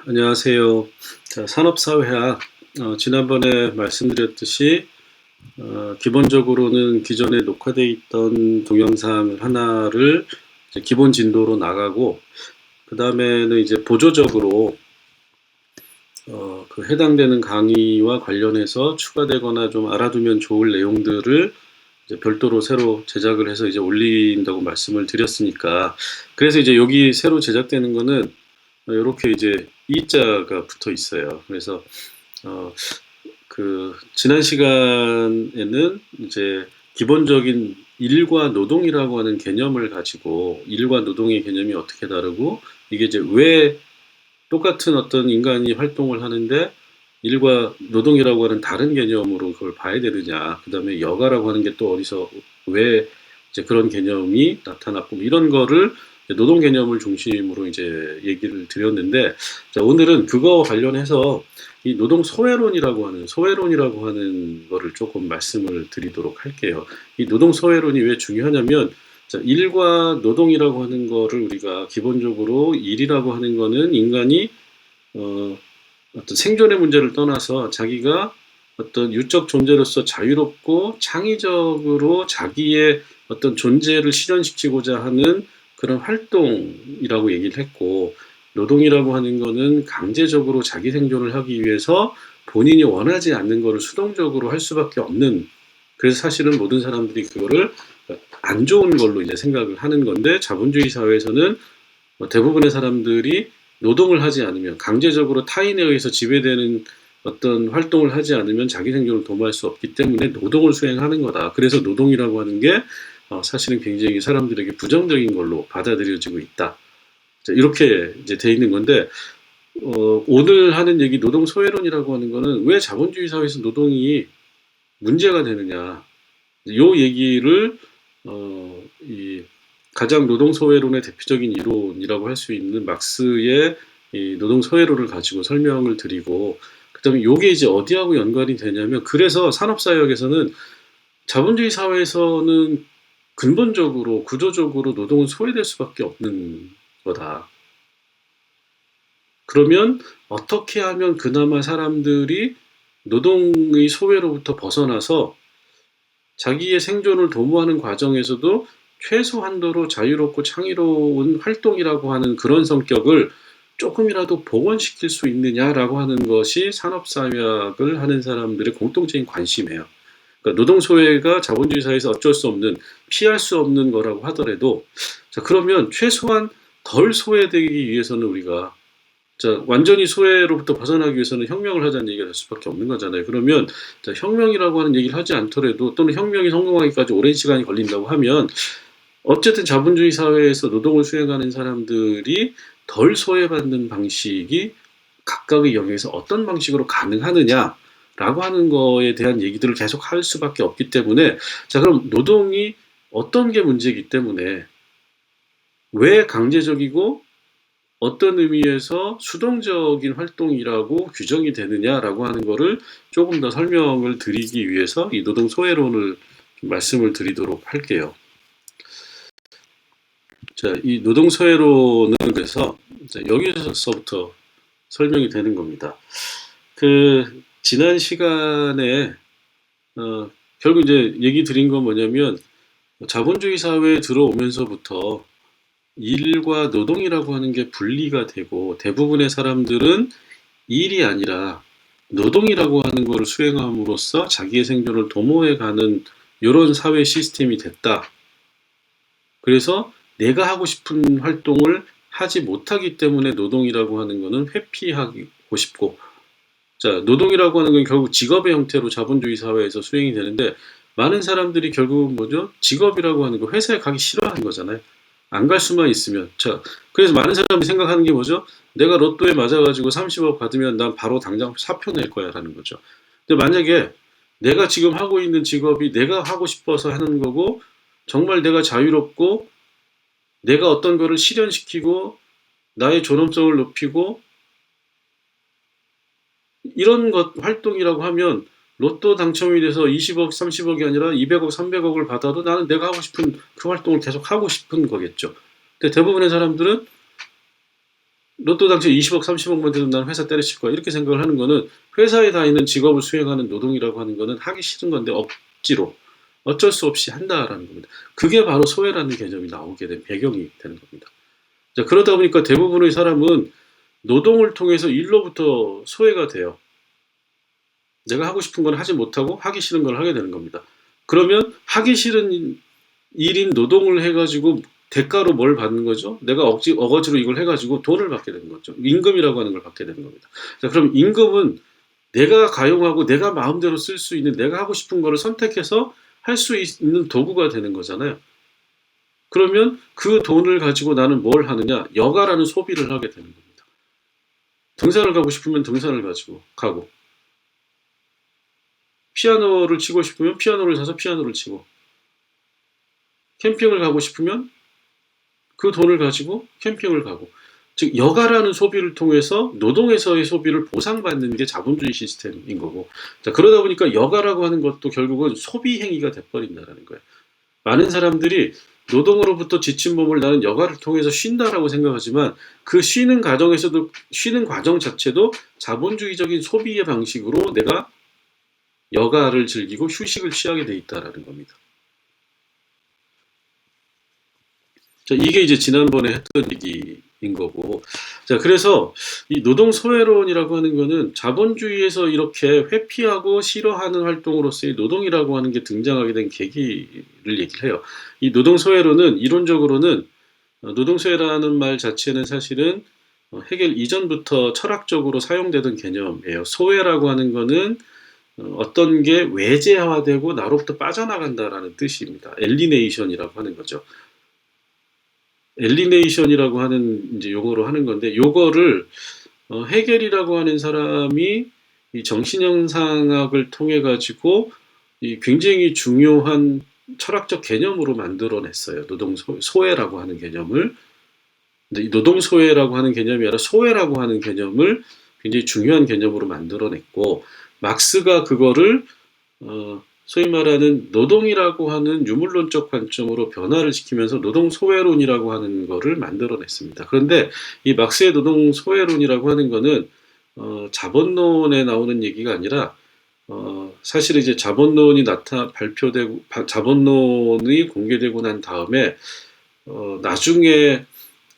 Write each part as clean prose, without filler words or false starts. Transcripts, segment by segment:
안녕하세요. 자, 산업사회학, 지난번에 말씀드렸듯이, 기본적으로는 기존에 녹화되어 있던 동영상 하나를 이제 기본 진도로 나가고, 그 다음에는 이제 보조적으로, 그 해당되는 강의와 관련해서 추가되거나 좀 알아두면 좋을 내용들을 이제 별도로 새로 제작을 해서 이제 올린다고 말씀을 드렸으니까, 그래서 이제 여기 새로 제작되는 거는 이렇게 이제 E자가 붙어 있어요. 그래서 어, 지난 시간에는 이제 기본적인 일과 노동이라고 하는 개념을 가지고 일과 노동의 개념이 어떻게 다르고 이게 이제 왜 똑같은 어떤 인간이 활동을 하는데 일과 노동이라고 하는 다른 개념으로 그걸 봐야 되느냐. 그다음에 여가라고 하는 게 또 어디서 왜 이제 그런 개념이 나타났고 뭐 이런 거를 노동 개념을 중심으로 이제 얘기를 드렸는데 자, 오늘은 그거와 관련해서 이 노동 소외론이라고 하는 거를 조금 말씀을 드리도록 할게요. 이 노동 소외론이 왜 중요하냐면 자, 일과 노동이라고 하는 거를 우리가 기본적으로 일이라고 하는 거는 인간이 어, 어떤 생존의 문제를 떠나서 자기가 어떤 유적 존재로서 자유롭고 창의적으로 자기의 어떤 존재를 실현시키고자 하는 그런 활동이라고 얘기를 했고, 노동이라고 하는 거는 강제적으로 자기 생존을 하기 위해서 본인이 원하지 않는 거를 수동적으로 할 수밖에 없는, 그래서 사실은 모든 사람들이 그거를 안 좋은 걸로 이제 생각을 하는 건데, 자본주의 사회에서는 대부분의 사람들이 노동을 하지 않으면 강제적으로 타인에 의해서 지배되는 어떤 활동을 하지 않으면 자기 생존을 도모할 수 없기 때문에 노동을 수행하는 거다. 그래서 노동이라고 하는 게 사실은 굉장히 사람들에게 부정적인 걸로 받아들여지고 있다. 자, 이렇게 이제 돼 있는 건데 오늘 하는 얘기 노동 소외론이라고 하는 거는 왜 자본주의 사회에서 노동이 문제가 되느냐. 요 얘기를 이 가장 노동 소외론의 대표적인 이론이라고 할 수 있는 막스의 이 노동 소외론을 가지고 설명을 드리고 그다음에 요게 이제 어디하고 연관이 되냐면 그래서 산업사회학에서는 자본주의 사회에서는 근본적으로 구조적으로 노동은 소외될 수밖에 없는 거다. 그러면 어떻게 하면 그나마 사람들이 노동의 소외로부터 벗어나서 자기의 생존을 도모하는 과정에서도 최소한도로 자유롭고 창의로운 활동이라고 하는 그런 성격을 조금이라도 복원시킬 수 있느냐라고 하는 것이 산업사회학을 하는 사람들의 공통적인 관심이에요. 그러니까 노동소외가 자본주의 사회에서 어쩔 수 없는, 피할 수 없는 거라고 하더라도, 자, 그러면 최소한 덜 소외되기 위해서는 우리가 자, 완전히 소외로부터 벗어나기 위해서는 혁명을 하자는 얘기가 될 수밖에 없는 거잖아요. 그러면 자, 혁명이라고 하는 얘기를 하지 않더라도 또는 혁명이 성공하기까지 오랜 시간이 걸린다고 하면 어쨌든 자본주의 사회에서 노동을 수행하는 사람들이 덜 소외받는 방식이 각각의 영역에서 어떤 방식으로 가능하느냐라고 하는 거에 대한 얘기들을 계속 할 수밖에 없기 때문에 자, 그럼 노동이 어떤 게 문제이기 때문에 왜 강제적이고 어떤 의미에서 수동적인 활동이라고 규정이 되느냐라고 하는 거를 조금 더 설명을 드리기 위해서 이 노동 소외론을 말씀을 드리도록 할게요. 자, 이 노동 소외론은 그래서 여기서부터 설명이 되는 겁니다. 지난 시간에 결국 이제 얘기 드린 건 뭐냐면 자본주의 사회에 들어오면서부터 일과 노동이라고 하는 게 분리가 되고 대부분의 사람들은 일이 아니라 노동이라고 하는 것을 수행함으로써 자기의 생존을 도모해가는 이런 사회 시스템이 됐다. 그래서 내가 하고 싶은 활동을 하지 못하기 때문에 노동이라고 하는 것은 회피하고 싶고 자, 노동이라고 하는 건 결국 직업의 형태로 자본주의 사회에서 수행이 되는데 많은 사람들이 결국은 뭐죠? 직업이라고 하는 거 회사에 가기 싫어하는 거잖아요. 안 갈 수만 있으면. 자, 그래서 많은 사람들이 생각하는 게 뭐죠? 내가 로또에 맞아가지고 30억 받으면 난 바로 당장 사표 낼 거야 라는 거죠. 근데 만약에 내가 지금 하고 있는 직업이 내가 하고 싶어서 하는 거고 정말 내가 자유롭고 내가 어떤 거를 실현시키고 나의 존엄성을 높이고 이런 것 활동이라고 하면 로또 당첨이 돼서 20억, 30억이 아니라 200억, 300억을 받아도 나는 내가 하고 싶은 그 활동을 계속 하고 싶은 거겠죠. 근데 대부분의 사람들은 로또 당첨 20억, 30억만 돼도 난 회사 때려칠 거야. 이렇게 생각을 하는 거는 회사에 다니는 직업을 수행하는 노동이라고 하는 거는 하기 싫은 건데 억지로 어쩔 수 없이 한다라는 겁니다. 그게 바로 소외라는 개념이 나오게 된 배경이 되는 겁니다. 자, 그러다 보니까 대부분의 사람은 노동을 통해서 일로부터 소외가 돼요. 내가 하고 싶은 건 하지 못하고 하기 싫은 걸 하게 되는 겁니다. 그러면 하기 싫은 일인 노동을 해가지고 대가로 뭘 받는 거죠? 내가 어거지로 이걸 해가지고 돈을 받게 되는 거죠. 임금이라고 하는 걸 받게 되는 겁니다. 자, 그럼 임금은 내가 가용하고 내가 마음대로 쓸 수 있는 내가 하고 싶은 거를 선택해서 할 수 있는 도구가 되는 거잖아요. 그러면 그 돈을 가지고 나는 뭘 하느냐? 여가라는 소비를 하게 되는 겁니다. 등산을 가고 싶으면 등산을 가지고 가고, 피아노를 치고 싶으면 피아노를 사서 피아노를 치고, 캠핑을 가고 싶으면 그 돈을 가지고 캠핑을 가고, 즉 여가라는 소비를 통해서 노동에서의 소비를 보상받는 게 자본주의 시스템인 거고, 자, 그러다 보니까 여가라고 하는 것도 결국은 소비 행위가 돼버린다라는 거예요. 많은 사람들이 노동으로부터 지친 몸을 나는 여가를 통해서 쉰다라고 생각하지만 그 쉬는 과정에서도 쉬는 과정 자체도 자본주의적인 소비의 방식으로 내가 여가를 즐기고 휴식을 취하게 돼 있다라는 겁니다. 자, 이게 이제 지난번에 했던 얘기인 거고. 자, 그래서 이 노동 소외론이라고 하는 거는 자본주의에서 이렇게 회피하고 싫어하는 활동으로서의 노동이라고 하는 게 등장하게 된 계기를 얘기를 해요. 이 노동 소외론은 이론적으로는 노동 소외라는 말 자체는 사실은 헤겔 이전부터 철학적으로 사용되던 개념이에요. 소외라고 하는 거는 어떤 게 외재화되고 나로부터 빠져나간다라는 뜻입니다. 엘리네이션이라고 하는 거죠. 엘리네이션이라고 하는 이제 용어로 하는 건데, 요거를 헤겔이라고 하는 사람이 이 정신현상학을 통해 가지고 이 굉장히 중요한 철학적 개념으로 만들어냈어요. 노동 소외라고 하는 개념을. 근데 이 노동 소외라고 하는 개념이 아니라 소외라고 하는 개념을 굉장히 중요한 개념으로 만들어냈고, 막스가 그거를 소위 말하는 노동이라고 하는 유물론적 관점으로 변화를 시키면서 노동 소외론이라고 하는 거를 만들어냈습니다. 그런데 이 막스의 노동 소외론이라고 하는 거는 자본론에 나오는 얘기가 아니라 사실 이제 자본론이 발표되고 자본론이 공개되고 난 다음에 나중에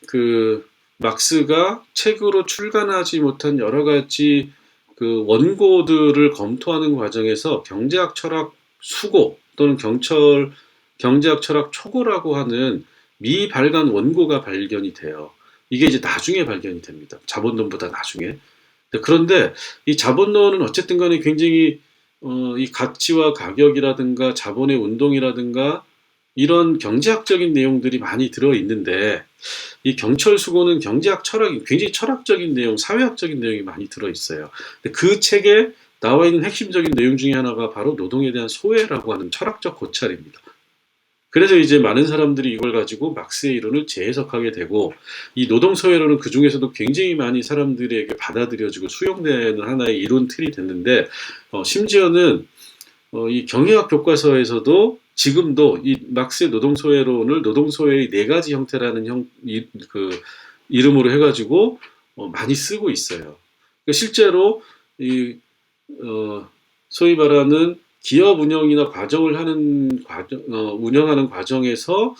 그 막스가 책으로 출간하지 못한 여러 가지 그 원고들을 검토하는 과정에서 경제학 철학 수고 또는 경제학 철학 초고라고 하는 미발간 원고가 발견이 돼요. 이게 이제 나중에 발견이 됩니다. 자본론보다 나중에. 그런데 이 자본론은 어쨌든 간에 굉장히 이 가치와 가격이라든가 자본의 운동이라든가 이런 경제학적인 내용들이 많이 들어있는데, 이 경철수고는 경제학 철학이 굉장히 철학적인 내용, 사회학적인 내용이 많이 들어있어요. 근데 그 책에 나와 있는 핵심적인 내용 중에 하나가 바로 노동에 대한 소외라고 하는 철학적 고찰입니다. 그래서 이제 많은 사람들이 이걸 가지고 막스의 이론을 재해석하게 되고, 이 노동 소외론은 그 중에서도 굉장히 많이 사람들에게 받아들여지고 수용되는 하나의 이론 틀이 됐는데, 심지어는 이 경영학 교과서에서도 지금도 이 막스의 노동소외론을 노동소외의 네 가지 형태라는 이름으로 해가지고 많이 쓰고 있어요. 그러니까 실제로 이 소위 말하는 기업 운영이나 운영하는 과정에서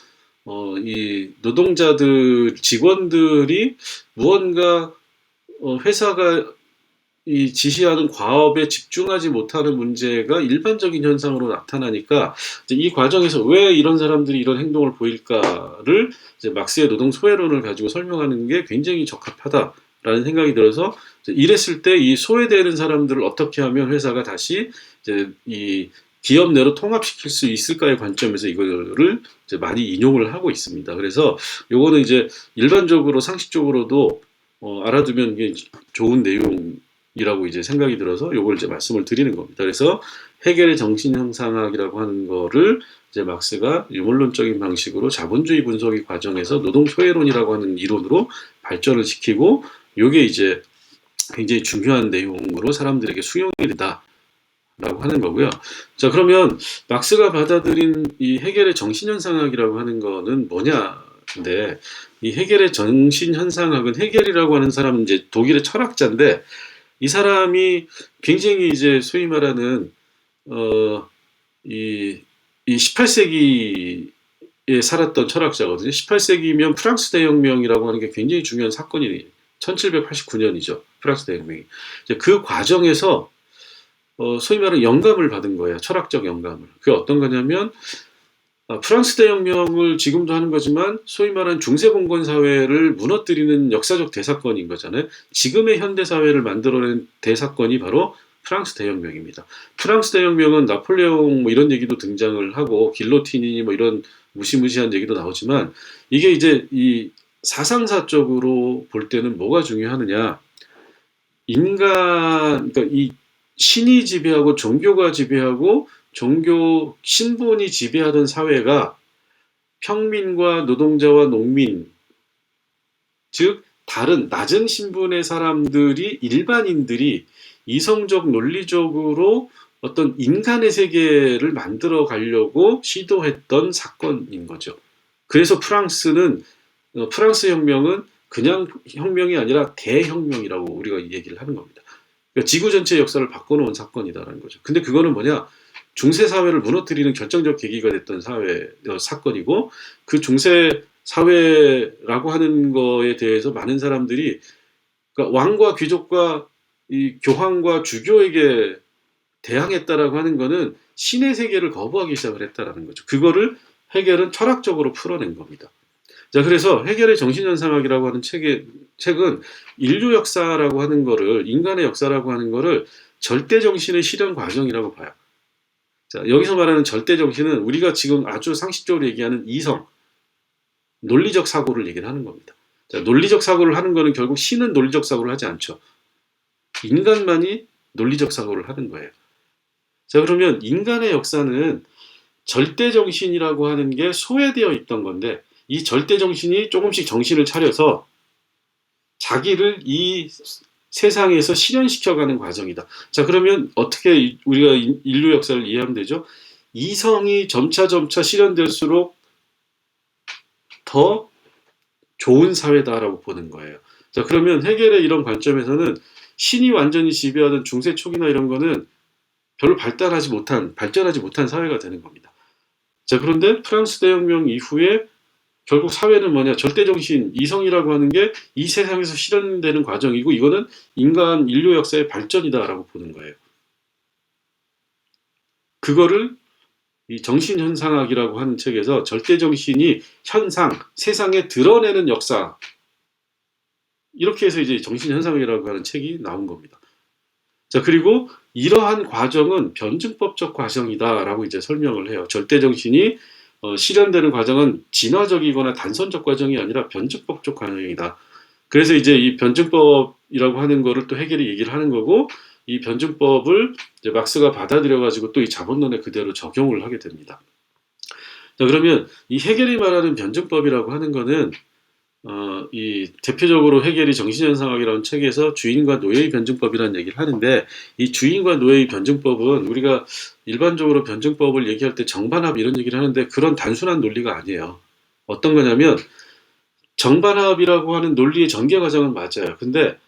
이 노동자들 직원들이 무언가 회사가 이 지시하는 과업에 집중하지 못하는 문제가 일반적인 현상으로 나타나니까 이제 이 과정에서 왜 이런 사람들이 이런 행동을 보일까를 이제 막스의 노동 소외론을 가지고 설명하는 게 굉장히 적합하다라는 생각이 들어서 이랬을 때 이 소외되는 사람들을 어떻게 하면 회사가 다시 이제 이 기업 내로 통합시킬 수 있을까의 관점에서 이거를 이제 많이 인용을 하고 있습니다. 그래서 요거는 이제 일반적으로 상식적으로도 알아두면 이게 좋은 내용 이라고 이제 생각이 들어서 요걸 이제 말씀을 드리는 겁니다. 그래서 헤겔의 정신형상학이라고 하는 거를 이제 막스가 유물론적인 방식으로 자본주의 분석의 과정에서 노동 소외론이라고 하는 이론으로 발전을 시키고, 요게 이제 굉장히 중요한 내용으로 사람들에게 수용이 된다라고 하는 거고요. 자, 그러면 막스가 받아들인 이 헤겔의 정신현상학이라고 하는 거는 뭐냐 근데 이 헤겔의 정신현상학은 헤겔이라고 하는 사람은 이제 독일의 철학자인데 이 사람이 굉장히 이제 소위 말하는 어, 이, 이 18세기에 살았던 철학자거든요. 18세기면 프랑스 대혁명이라고 하는 게 굉장히 중요한 사건이 1789년이죠. 프랑스 대혁명이. 이제 그 과정에서 소위 말하는 영감을 받은 거예요. 철학적 영감을. 그게 어떤 거냐면 프랑스 대혁명을 지금도 하는 거지만 소위 말하는 중세봉건 사회를 무너뜨리는 역사적 대사건인 거잖아요. 지금의 현대 사회를 만들어낸 대사건이 바로 프랑스 대혁명입니다. 프랑스 대혁명은 나폴레옹 뭐 이런 얘기도 등장을 하고 길로틴이 뭐 이런 무시무시한 얘기도 나오지만 이게 이제 이 사상사적으로 볼 때는 뭐가 중요하느냐? 그러니까 이 신이 지배하고 종교가 지배하고 종교 신분이 지배하던 사회가 평민과 노동자와 농민, 즉 다른 낮은 신분의 사람들이 일반인들이 이성적 논리적으로 어떤 인간의 세계를 만들어 가려고 시도했던 사건인 거죠. 그래서 프랑스 혁명은 그냥 혁명이 아니라 대혁명이라고 우리가 얘기를 하는 겁니다. 그러니까 지구 전체의 역사를 바꿔놓은 사건이다라는 거죠. 근데 그거는 뭐냐? 중세 사회를 무너뜨리는 결정적 계기가 됐던 사건이고 그 중세 사회라고 하는 거에 대해서 많은 사람들이 그러니까 왕과 귀족과 이 교황과 주교에게 대항했다라고 하는 거는 신의 세계를 거부하기 시작을 했다라는 거죠. 그거를 헤겔은 철학적으로 풀어낸 겁니다. 자, 그래서 헤겔의 정신현상학이라고 하는 책은 인류 역사라고 하는 거를, 인간의 역사라고 하는 거를 절대 정신의 실현 과정이라고 봐요. 자, 여기서 말하는 절대 정신은 우리가 지금 아주 상식적으로 얘기하는 이성, 논리적 사고를 얘기를 하는 겁니다. 자, 논리적 사고를 하는 거는 결국 신은 논리적 사고를 하지 않죠. 인간만이 논리적 사고를 하는 거예요. 자, 그러면 인간의 역사는 절대 정신이라고 하는 게 소외되어 있던 건데 이 절대 정신이 조금씩 정신을 차려서 자기를 이 세상에서 실현시켜가는 과정이다. 자, 그러면 어떻게 우리가 인류 역사를 이해하면 되죠? 이성이 점차 실현될수록 더 좋은 사회다라고 보는 거예요. 자, 그러면 헤겔의 이런 관점에서는 신이 완전히 지배하던 중세 초기나 이런 거는 별로 발전하지 못한 사회가 되는 겁니다. 자, 그런데 프랑스 대혁명 이후에 결국 사회는 뭐냐? 절대정신, 이성이라고 하는 게 이 세상에서 실현되는 과정이고 이거는 인류 역사의 발전이다라고 보는 거예요. 그거를 이 정신현상학이라고 하는 책에서 절대정신이 세상에 드러내는 역사 이렇게 해서 이제 정신현상이라고 하는 책이 나온 겁니다. 자, 그리고 이러한 과정은 변증법적 과정이다라고 이제 설명을 해요. 절대정신이 실현되는 과정은 진화적이거나 단선적 과정이 아니라 변증법적 과정이다. 그래서 이제 이 변증법이라고 하는 거를 또 헤겔이 얘기를 하는 거고 이 변증법을 이제 막스가 받아들여 가지고 또 이 자본론에 그대로 적용을 하게 됩니다. 자, 그러면 이 헤겔이 말하는 변증법이라고 하는 거는 이 대표적으로 헤겔이 정신현상학이라는 책에서 주인과 노예의 변증법이라는 얘기를 하는데 이 주인과 노예의 변증법은 우리가 일반적으로 변증법을 얘기할 때 정반합 이런 얘기를 하는데 그런 단순한 논리가 아니에요. 어떤 거냐면 정반합이라고 하는 논리의 전개 과정은 맞아요. 근데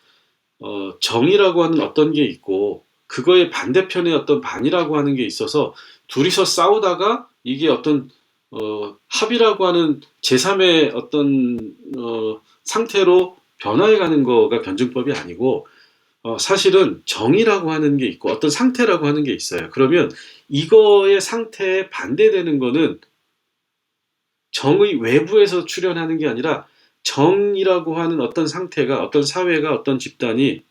정이라고 하는 어떤 게 있고 그거의 반대편에 어떤 반이라고 하는 게 있어서 둘이서 싸우다가 이게 어떤 합이라고 하는 제3의 어떤 상태로 변화해가는 거가 변증법이 아니고 사실은 정이라고 하는 게 있고 어떤 상태라고 하는 게 있어요. 그러면 이거의 상태에 반대되는 거는 정의 외부에서 출현하는 게 아니라 정이라고 하는 어떤 상태가 어떤 사회가 어떤 집단이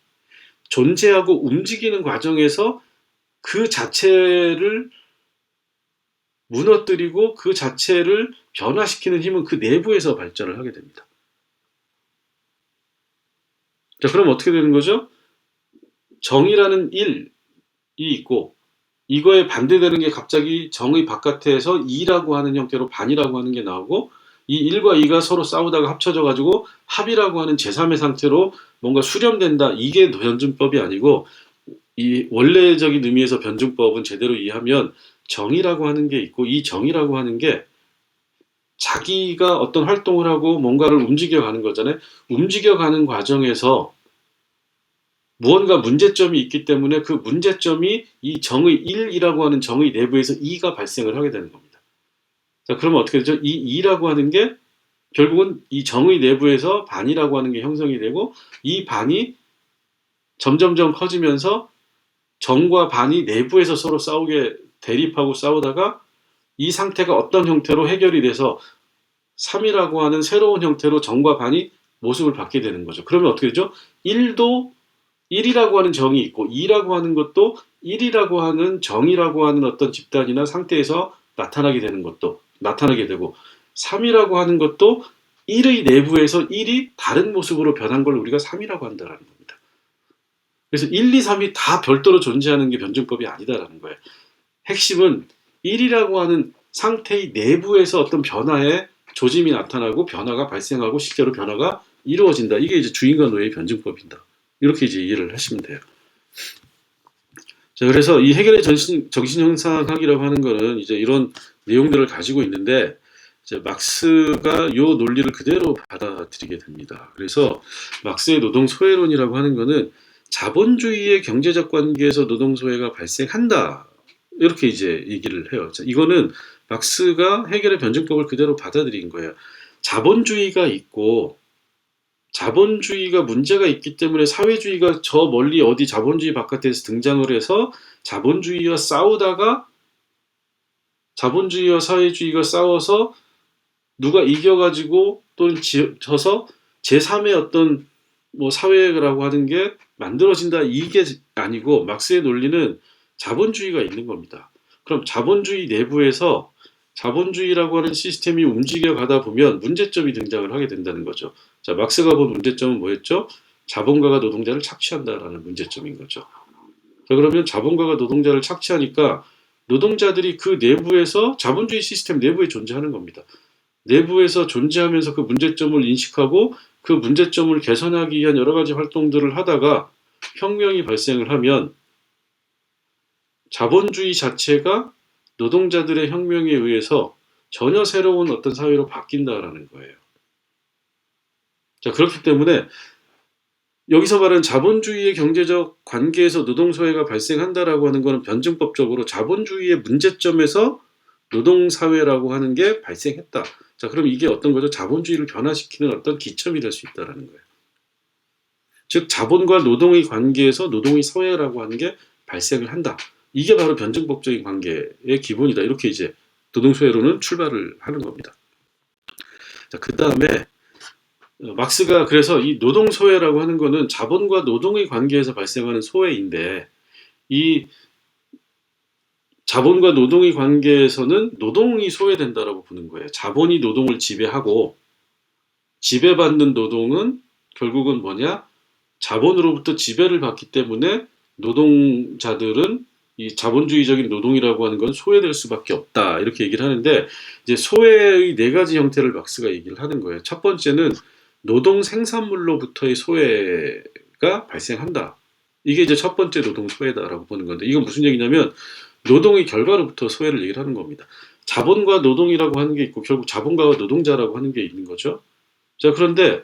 존재하고 움직이는 과정에서 그 자체를 무너뜨리고 그 자체를 변화시키는 힘은 그 내부에서 발전을 하게 됩니다. 자, 그럼 어떻게 되는 거죠? 정이라는 일이 있고 이거에 반대되는 게 갑자기 정의 바깥에서 이라고 하는 형태로 반이라고 하는 게 나오고 이 1과 2가 서로 싸우다가 합쳐져 가지고 합이라고 하는 제3의 상태로 뭔가 수렴된다. 이게 변증법이 아니고 이 원래적인 의미에서 변증법은 제대로 이해하면 정이라고 하는 게 있고 이 정이라고 하는 게 자기가 어떤 활동을 하고 뭔가를 움직여가는 거잖아요. 움직여가는 과정에서 무언가 문제점이 있기 때문에 그 문제점이 이 정의 1이라고 하는 정의 내부에서 2가 발생을 하게 되는 겁니다. 자, 그러면 어떻게 되죠? 이 2라고 하는 게 결국은 이 정의 내부에서 반이라고 하는 게 형성이 되고 이 반이 점점점 커지면서 정과 반이 내부에서 서로 싸우게 대립하고 싸우다가 이 상태가 어떤 형태로 해결이 돼서 3이라고 하는 새로운 형태로 정과 반이 모습을 받게 되는 거죠. 그러면 어떻게 되죠? 1도 1이라고 하는 정이 있고 2라고 하는 것도 1이라고 하는 정이라고 하는 어떤 집단이나 상태에서 나타나게 되는 것도 나타나게 되고 3이라고 하는 것도 1의 내부에서 1이 다른 모습으로 변한 걸 우리가 3이라고 한다는 겁니다. 그래서 1, 2, 3이 다 별도로 존재하는 게 변증법이 아니다라는 거예요. 핵심은 1이라고 하는 상태의 내부에서 어떤 변화에 조짐이 나타나고 변화가 발생하고 실제로 변화가 이루어진다. 이게 이제 주인과 노예의 변증법이다. 이렇게 이제 이해를 하시면 돼요. 자, 그래서 이 해결의 정신형상학이라고 하는 거는 이제 이런 내용들을 가지고 있는데, 이제 막스가 이 논리를 그대로 받아들이게 됩니다. 그래서 막스의 노동 소외론이라고 하는 거는 자본주의의 경제적 관계에서 노동 소외가 발생한다. 이렇게 이제 얘기를 해요. 자, 이거는 막스가 해결의 변증법을 그대로 받아들인 거예요. 자본주의가 있고 자본주의가 문제가 있기 때문에 사회주의가 저 멀리 어디 자본주의 바깥에서 등장을 해서 자본주의와 싸우다가 자본주의와 사회주의가 싸워서 누가 이겨가지고 또는 져서 제3의 어떤 뭐 사회라고 하는 게 만들어진다 이게 아니고 막스의 논리는 자본주의가 있는 겁니다. 그럼 자본주의 내부에서 자본주의라고 하는 시스템이 움직여 가다 보면 문제점이 등장을 하게 된다는 거죠. 자, 막스가 본 문제점은 뭐였죠? 자본가가 노동자를 착취한다라는 문제점인 거죠. 자, 그러면 자본가가 노동자를 착취하니까 노동자들이 그 내부에서 자본주의 시스템 내부에 존재하는 겁니다. 내부에서 존재하면서 그 문제점을 인식하고 그 문제점을 개선하기 위한 여러 가지 활동들을 하다가 혁명이 발생을 하면 자본주의 자체가 노동자들의 혁명에 의해서 전혀 새로운 어떤 사회로 바뀐다라는 거예요. 자, 그렇기 때문에 여기서 말하는 자본주의의 경제적 관계에서 노동소외가 발생한다라고 하는 것은 변증법적으로 자본주의의 문제점에서 노동사회라고 하는 게 발생했다. 자, 그럼 이게 어떤 거죠? 자본주의를 변화시키는 어떤 기점이 될 수 있다는 거예요. 즉, 자본과 노동의 관계에서 노동의 사회라고 하는 게 발생을 한다. 이게 바로 변증법적인 관계의 기본이다. 이렇게 이제 노동소외로는 출발을 하는 겁니다. 자, 그 다음에 막스가 그래서 이 노동소외라고 하는 거는 자본과 노동의 관계에서 발생하는 소외인데 이 자본과 노동의 관계에서는 노동이 소외된다라고 보는 거예요. 자본이 노동을 지배하고 지배받는 노동은 결국은 뭐냐? 자본으로부터 지배를 받기 때문에 노동자들은 이 자본주의적인 노동이라고 하는 건 소외될 수밖에 없다. 이렇게 얘기를 하는데 이제 소외의 네 가지 형태를 막스가 얘기를 하는 거예요. 첫 번째는 노동 생산물로부터의 소외가 발생한다. 이게 이제 첫 번째 노동 소외다라고 보는 건데 이건 무슨 얘기냐면 노동의 결과로부터 소외를 얘기를 하는 겁니다. 자본과 노동이라고 하는 게 있고 결국 자본가와 노동자라고 하는 게 있는 거죠. 자, 그런데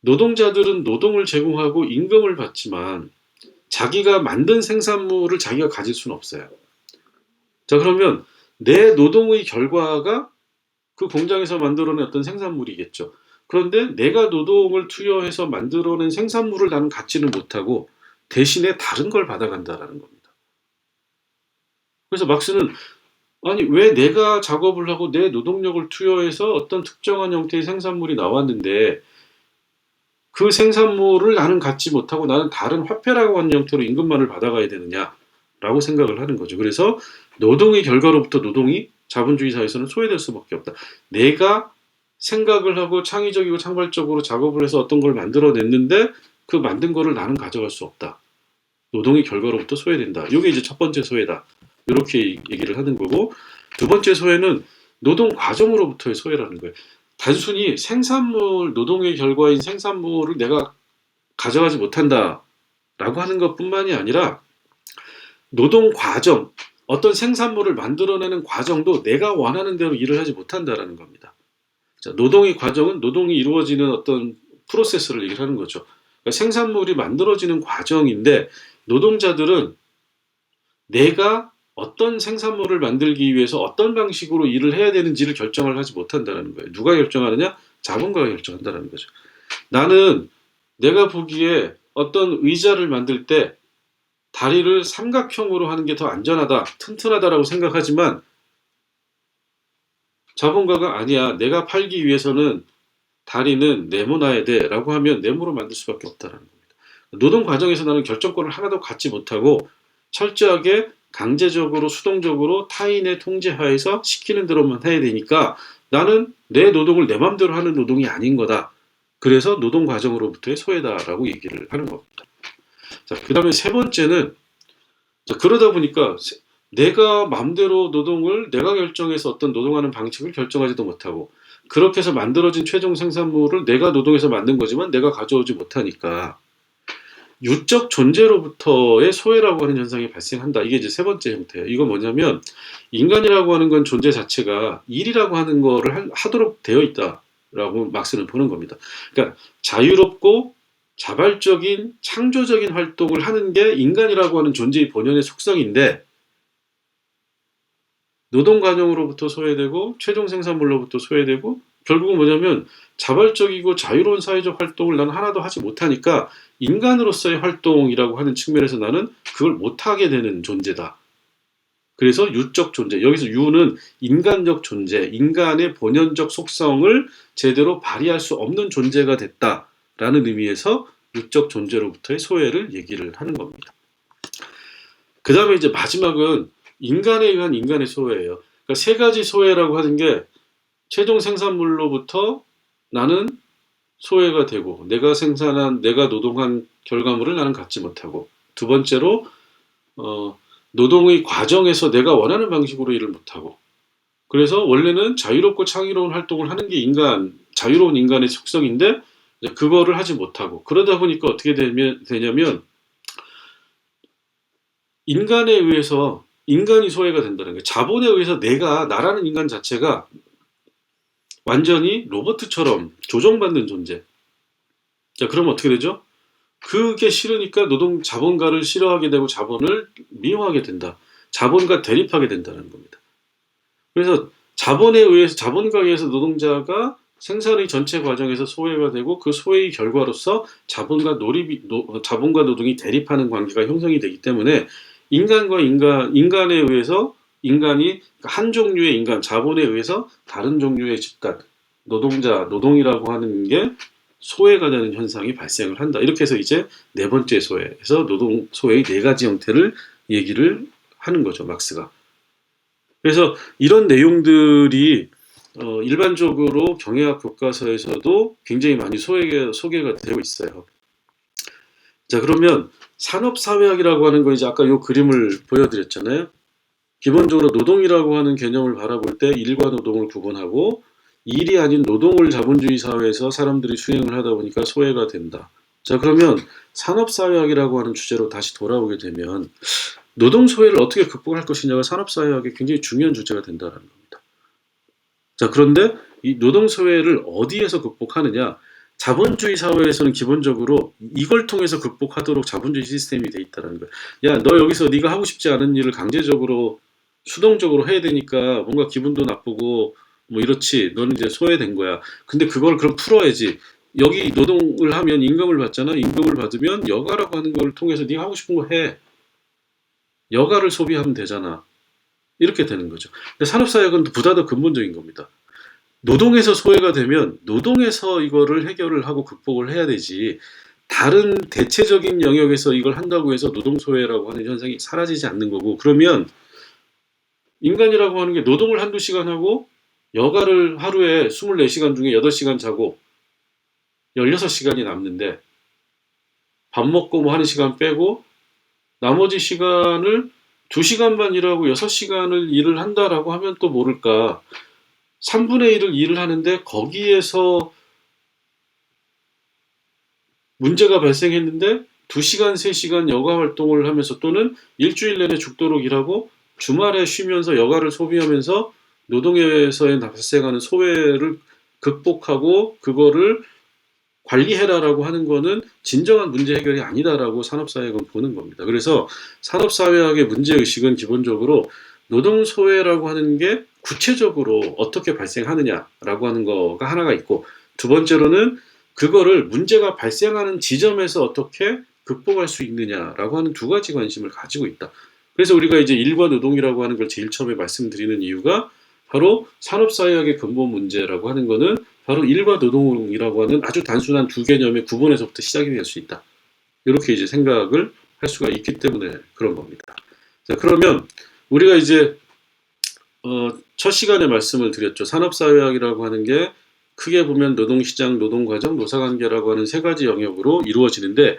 노동자들은 노동을 제공하고 임금을 받지만 자기가 만든 생산물을 자기가 가질 수는 없어요. 자, 그러면 내 노동의 결과가 그 공장에서 만들어낸 어떤 생산물이겠죠. 그런데 내가 노동을 투여해서 만들어낸 생산물을 나는 갖지는 못하고 대신에 다른 걸 받아간다라는 겁니다. 그래서 막스는 아니 왜 내가 작업을 하고 내 노동력을 투여해서 어떤 특정한 형태의 생산물이 나왔는데 그 생산물을 나는 갖지 못하고 나는 다른 화폐라고 하는 형태로 임금만을 받아가야 되느냐라고 생각을 하는 거죠. 그래서 노동의 결과로부터 노동이 자본주의 사회에서는 소외될 수밖에 없다. 내가 생각을 하고 창의적이고 창발적으로 작업을 해서 어떤 걸 만들어냈는데 그 만든 거를 나는 가져갈 수 없다. 노동의 결과로부터 소외된다. 이게 이제 첫 번째 소외다. 이렇게 얘기를 하는 거고 두 번째 소외는 노동 과정으로부터의 소외라는 거예요. 단순히 생산물, 노동의 결과인 생산물을 내가 가져가지 못한다라고 하는 것뿐만이 아니라 노동 과정, 어떤 생산물을 만들어내는 과정도 내가 원하는 대로 일을 하지 못한다라는 겁니다. 자, 노동의 과정은 노동이 이루어지는 어떤 프로세스를 얘기를 하는 거죠. 그러니까 생산물이 만들어지는 과정인데 노동자들은 내가 어떤 생산물을 만들기 위해서 어떤 방식으로 일을 해야 되는지를 결정을 하지 못한다는 거예요. 누가 결정하느냐? 자본가가 결정한다는 거죠. 나는 내가 보기에 어떤 의자를 만들 때 다리를 삼각형으로 하는 게 더 안전하다, 튼튼하다라고 생각하지만 자본가가 아니야. 내가 팔기 위해서는 다리는 네모나야 돼 라고 하면 네모로 만들 수밖에 없다는 겁니다. 노동 과정에서 나는 결정권을 하나도 갖지 못하고 철저하게 강제적으로 수동적으로 타인의 통제하에서 시키는 대로만 해야 되니까 나는 내 노동을 내 맘대로 하는 노동이 아닌 거다. 그래서 노동 과정으로부터의 소외다라고 얘기를 하는 겁니다. 자, 그 다음에 세 번째는 자, 그러다 보니까 내가 맘대로 노동을 내가 결정해서 어떤 노동하는 방식을 결정하지도 못하고 그렇게 해서 만들어진 최종 생산물을 내가 노동해서 만든 거지만 내가 가져오지 못하니까 유적 존재로부터의 소외라고 하는 현상이 발생한다. 이게 이제 세 번째 형태예요. 이건 뭐냐면 인간이라고 하는 건 존재 자체가 일이라고 하는 거를 하도록 되어 있다라고 막스는 보는 겁니다. 그러니까 자유롭고 자발적인 창조적인 활동을 하는 게 인간이라고 하는 존재의 본연의 속성인데 노동 과정으로부터 소외되고 최종 생산물로부터 소외되고 결국은 뭐냐면 자발적이고 자유로운 사회적 활동을 나는 하나도 하지 못하니까 인간으로서의 활동이라고 하는 측면에서 나는 그걸 못하게 되는 존재다. 그래서 유적 존재, 여기서 유는 인간적 존재, 인간의 본연적 속성을 제대로 발휘할 수 없는 존재가 됐다라는 의미에서 유적 존재로부터의 소외를 얘기를 하는 겁니다. 그 다음에 이제 마지막은 인간에 의한 인간의 소외예요. 그러니까 세 가지 소외라고 하는 게 최종 생산물로부터 나는 소외가 되고 내가 생산한 내가 노동한 결과물을 나는 갖지 못하고 두 번째로 노동의 과정에서 내가 원하는 방식으로 일을 못하고 그래서 원래는 자유롭고 창의로운 활동을 하는 게 자유로운 인간의 속성인데 그거를 하지 못하고 그러다 보니까 어떻게 되냐면 인간에 의해서 인간이 소외가 된다는 거예요. 자본에 의해서 나라는 인간 자체가 완전히 로봇처럼 조종받는 존재. 자, 그러면 어떻게 되죠? 그게 싫으니까 자본가를 싫어하게 되고 자본을 미워하게 된다. 자본과 대립하게 된다는 겁니다. 그래서 자본가에 의해서 노동자가 생산의 전체 과정에서 소외가 되고 그 소외의 결과로서 자본과 노동이 대립하는 관계가 형성이 되기 때문에 인간에 의해서 인간이 한 종류의 인간, 자본에 의해서 다른 종류의 집단, 노동이라고 하는 게 소외가 되는 현상이 발생을 한다. 이렇게 해서 이제 네 번째 소외에서 노동 소외의 네 가지 형태를 얘기를 하는 거죠, 막스가. 그래서 이런 내용들이 일반적으로 경영학 교과서에서도 굉장히 많이 소개가 되고 있어요. 자, 그러면 산업사회학이라고 하는 거 이제 아까 요 그림을 보여드렸잖아요. 기본적으로 노동이라고 하는 개념을 바라볼 때 일과 노동을 구분하고 일이 아닌 노동을 자본주의 사회에서 사람들이 수행을 하다 보니까 소외가 된다. 자, 그러면 산업사회학이라고 하는 주제로 다시 돌아오게 되면 노동 소외를 어떻게 극복할 것이냐가 산업사회학의 굉장히 중요한 주제가 된다는 겁니다. 자, 그런데 이 노동 소외를 어디에서 극복하느냐? 자본주의 사회에서는 기본적으로 이걸 통해서 극복하도록 자본주의 시스템이 돼 있다는 거야. 야, 너 여기서 네가 하고 싶지 않은 일을 강제적으로 수동적으로 해야 되니까 뭔가 기분도 나쁘고 뭐 이렇지. 너는 이제 소외된 거야. 근데 그걸 그럼 풀어야지. 여기 노동을 하면 임금을 받잖아. 임금을 받으면 여가라고 하는 걸 통해서 네가 하고 싶은 거 해. 여가를 소비하면 되잖아. 이렇게 되는 거죠. 근데 산업사회학은 보다 더 근본적인 겁니다. 노동에서 소외가 되면 노동에서 이거를 해결을 하고 극복을 해야 되지 다른 대체적인 영역에서 이걸 한다고 해서 노동 소외라고 하는 현상이 사라지지 않는 거고 그러면 인간이라고 하는 게 노동을 한두 시간 하고 여가를 하루에 24시간 중에 8시간 자고 16시간이 남는데 밥 먹고 뭐 하는 시간 빼고 나머지 시간을 2시간만 일하고 6시간을 일을 한다라고 하면 또 모를까 3분의 1을 일을 하는데 거기에서 문제가 발생했는데 2시간, 3시간 여가 활동을 하면서 또는 일주일 내내 죽도록 일하고 주말에 쉬면서 여가를 소비하면서 노동에서 발생하는 소외를 극복하고 그거를 관리해라라고 하는 거는 진정한 문제 해결이 아니다라고 산업사회학은 보는 겁니다. 그래서 산업사회학의 문제의식은 기본적으로 노동소외라고 하는 게 구체적으로 어떻게 발생하느냐라고 하는 거가 하나가 있고, 두 번째로는 그거를 문제가 발생하는 지점에서 어떻게 극복할 수 있느냐라고 하는 두 가지 관심을 가지고 있다. 그래서 우리가 이제 일과 노동이라고 하는 걸 제일 처음에 말씀드리는 이유가 바로 산업사회학의 근본 문제라고 하는 거는 바로 일과 노동이라고 하는 아주 단순한 두 개념의 구분에서부터 시작이 될 수 있다. 이렇게 이제 생각을 할 수가 있기 때문에 그런 겁니다. 자, 그러면 우리가 이제 첫 시간에 말씀을 드렸죠. 산업사회학이라고 하는 게 크게 보면 노동시장, 노동과정, 노사관계라고 하는 세 가지 영역으로 이루어지는데,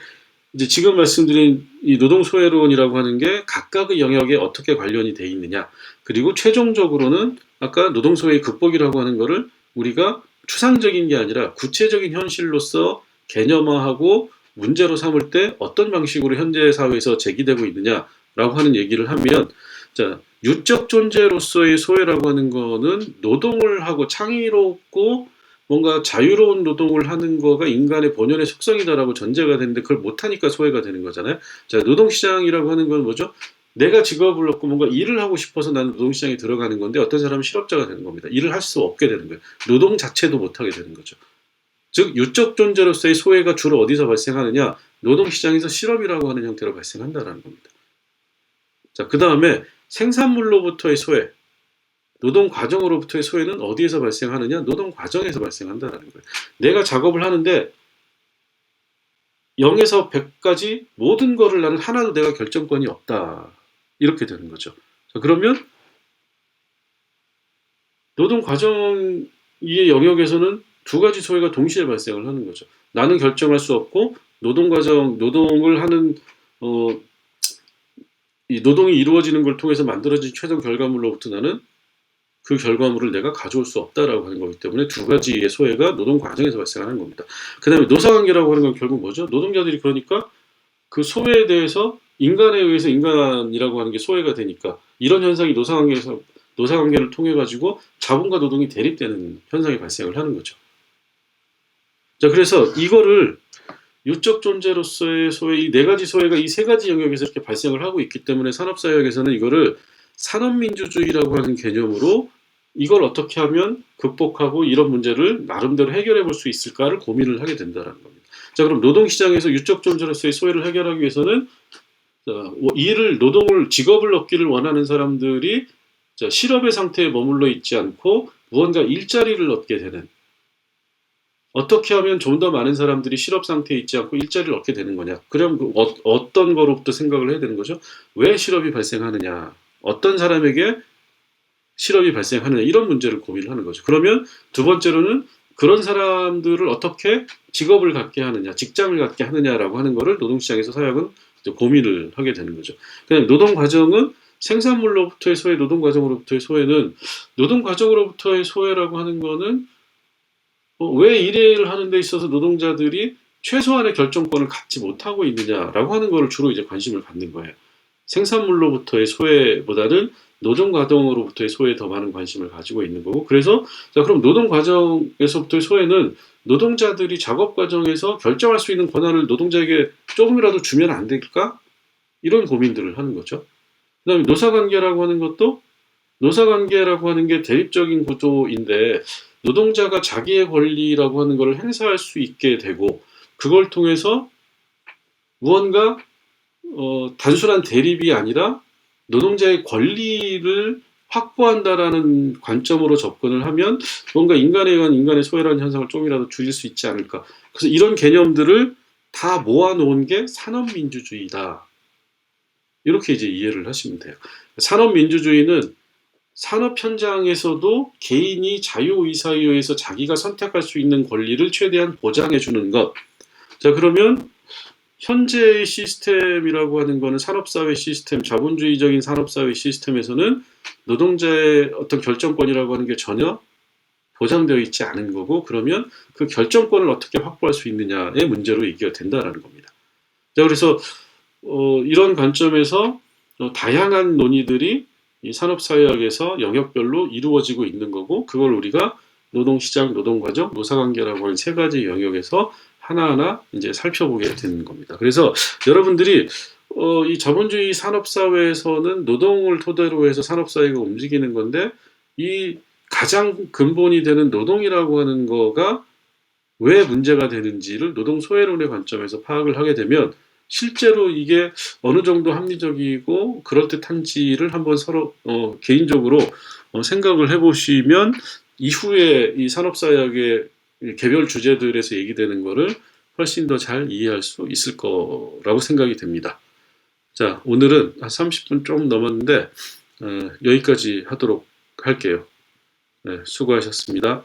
이제 지금 말씀드린 이 노동소외론이라고 하는 게 각각의 영역에 어떻게 관련이 돼 있느냐, 그리고 최종적으로는 아까 노동소외의 극복이라고 하는 거를 우리가 추상적인 게 아니라 구체적인 현실로서 개념화하고 문제로 삼을 때 어떤 방식으로 현재 사회에서 제기되고 있느냐라고 하는 얘기를 하면, 자, 유적 존재로서의 소외라고 하는 거는 노동을 하고 창의롭고 뭔가 자유로운 노동을 하는 거가 인간의 본연의 속성이다라고 전제가 되는데, 그걸 못하니까 소외가 되는 거잖아요. 자, 노동시장이라고 하는 건 뭐죠? 내가 직업을 얻고 뭔가 일을 하고 싶어서 나는 노동시장에 들어가는 건데, 어떤 사람은 실업자가 되는 겁니다. 일을 할 수 없게 되는 거예요. 노동 자체도 못하게 되는 거죠. 즉, 유적 존재로서의 소외가 주로 어디서 발생하느냐? 노동시장에서 실업이라고 하는 형태로 발생한다는 겁니다. 자, 그 다음에 생산물로부터의 소외, 노동 과정으로부터의 소외는 어디에서 발생하느냐? 노동 과정에서 발생한다는 거예요. 내가 작업을 하는데 0에서 100까지 모든 거를 나는 하나도 내가 결정권이 없다. 이렇게 되는 거죠. 자, 그러면 노동 과정의 영역에서는 두 가지 소외가 동시에 발생을 하는 거죠. 나는 결정할 수 없고, 노동 과정, 노동을 하는 이 노동이 이루어지는 걸 통해서 만들어진 최종 결과물로부터 나는 그 결과물을 내가 가져올 수 없다라고 하는 거기 때문에 두 가지의 소외가 노동 과정에서 발생하는 겁니다. 그 다음에 노사관계라고 하는 건 결국 뭐죠? 노동자들이 그러니까 그 소외에 대해서 인간에 의해서 인간이라고 하는 게 소외가 되니까 이런 현상이 노사관계를 통해 가지고 자본과 노동이 대립되는 현상이 발생을 하는 거죠. 자, 그래서 이거를 유적 존재로서의 소외, 이 네 가지 소외가 이 세 가지 영역에서 이렇게 발생을 하고 있기 때문에 산업사회학에서는 이거를 산업민주주의라고 하는 개념으로 이걸 어떻게 하면 극복하고 이런 문제를 나름대로 해결해 볼 수 있을까를 고민을 하게 된다는 겁니다. 자, 그럼 노동시장에서 유적 존재로서의 소외를 해결하기 위해서는 일을, 노동을, 직업을 얻기를 원하는 사람들이 실업의 상태에 머물러 있지 않고 무언가 일자리를 얻게 되는, 어떻게 하면 좀 더 많은 사람들이 실업 상태에 있지 않고 일자리를 얻게 되는 거냐? 그럼 어떤 거로부터 생각을 해야 되는 거죠? 왜 실업이 발생하느냐? 어떤 사람에게 실업이 발생하느냐? 이런 문제를 고민을 하는 거죠. 그러면 두 번째로는 그런 사람들을 어떻게 직업을 갖게 하느냐, 직장을 갖게 하느냐라고 하는 거를 노동시장에서 사회학은 고민을 하게 되는 거죠. 그냥 노동 과정은 생산물로부터의 소외, 노동 과정으로부터의 소외는, 노동 과정으로부터의 소외라고 하는 거는 왜 일을 하는 데 있어서 노동자들이 최소한의 결정권을 갖지 못하고 있느냐라고 하는 거를 주로 이제 관심을 갖는 거예요. 생산물로부터의 소외보다는 노동 과정으로부터의 소외에 더 많은 관심을 가지고 있는 거고, 그래서 자, 그럼 노동 과정에서부터의 소외는 노동자들이 작업 과정에서 결정할 수 있는 권한을 노동자에게 조금이라도 주면 안 될까? 이런 고민들을 하는 거죠. 그 다음에 노사관계라고 하는 것도, 노사관계라고 하는 게 대립적인 구조인데 노동자가 자기의 권리라고 하는 것을 행사할 수 있게 되고, 그걸 통해서 무언가 단순한 대립이 아니라 노동자의 권리를 확보한다라는 관점으로 접근을 하면 뭔가 인간에 의한 인간의 소외라는 현상을 조금이라도 줄일 수 있지 않을까. 그래서 이런 개념들을 다 모아놓은 게 산업민주주의다. 이렇게 이제 이해를 하시면 돼요. 산업민주주의는 산업 현장에서도 개인이 자유의사에 의해서 자기가 선택할 수 있는 권리를 최대한 보장해 주는 것. 자, 그러면 현재의 시스템이라고 하는 거는 산업사회 시스템, 자본주의적인 산업사회 시스템에서는 노동자의 어떤 결정권이라고 하는 게 전혀 보장되어 있지 않은 거고, 그러면 그 결정권을 어떻게 확보할 수 있느냐의 문제로 얘기가 된다라는 겁니다. 자, 그래서 이런 관점에서 다양한 논의들이 이 산업사회학에서 영역별로 이루어지고 있는 거고, 그걸 우리가 노동시장, 노동과정, 노사관계라고 하는 세 가지 영역에서 하나하나 이제 살펴보게 되는 겁니다. 그래서 여러분들이 이 자본주의 산업사회에서는 노동을 토대로 해서 산업사회가 움직이는 건데 이 가장 근본이 되는 노동이라고 하는 거가 왜 문제가 되는지를 노동 소외론의 관점에서 파악을 하게 되면 실제로 이게 어느 정도 합리적이고 그럴듯한지를 한번 서로 개인적으로 생각을 해보시면 이후에 이 산업사회학의 개별 주제들에서 얘기되는 거를 훨씬 더 잘 이해할 수 있을 거라고 생각이 됩니다. 자, 오늘은 한 30분 좀 넘었는데 여기까지 하도록 할게요. 네, 수고하셨습니다.